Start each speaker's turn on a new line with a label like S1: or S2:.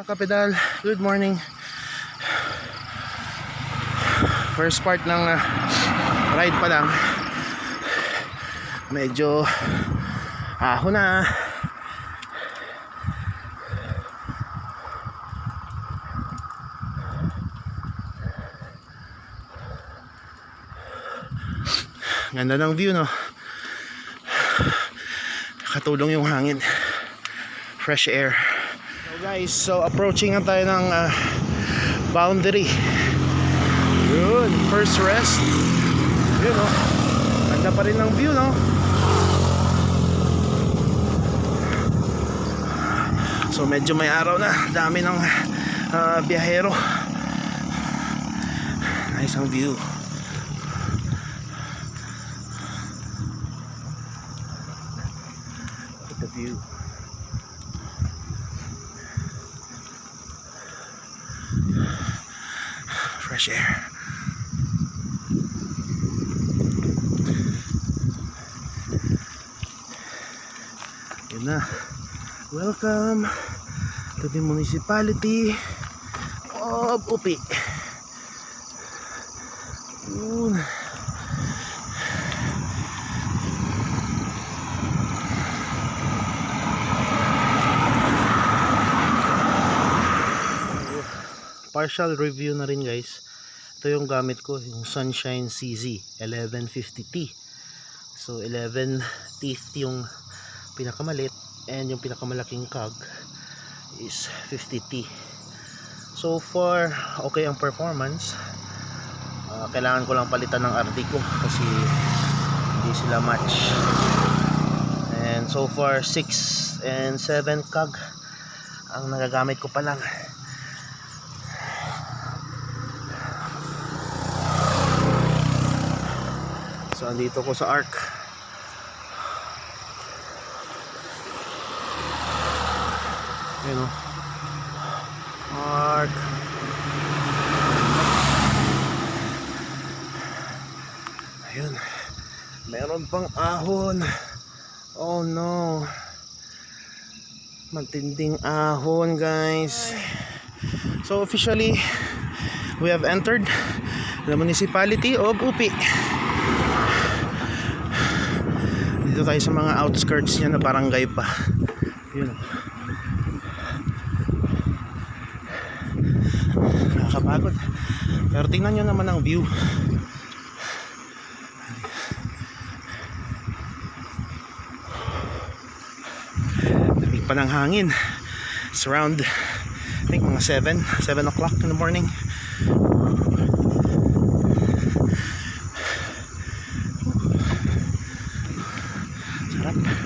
S1: Kapedal, good morning. First part ng ride pa lang. Medyo ahon na. Ganda ng view, no? Katulong yung hangin. Fresh air. So guys, so approaching na tayo ng boundary. Yun, first rest. Yun, no? Ganda pa rin ng view, no? So medyo may araw na. Dami ng biyahero. Nice ang view. Look at the view. Fresh air. Yun na. Welcome to the municipality of Upi. Yun. Partial review na rin, guys. Ito yung gamit ko, yung Sunshine CZ 1150T. So 11 teeth yung pinakamalit, and yung pinakamalaking cog is 50T. So far okay ang performance. Kailangan ko lang palitan ng RD ko kasi hindi sila match. And so far 6 and 7 cog ang nagagamit ko pa lang. So andito ko sa arc. Ayun, o. Arc. Ayun. Meron pang ahon. Oh no. Matinding ahon, guys. So officially we have entered the municipality of Upi. Dito tayo sa mga outskirts niya na barangay pa. Yun. Nakakapagod. Pero tingnan nyo naman ang view. Lamig pa ng hangin. It's around, I think mga 7 o'clock in the morning. Sarap.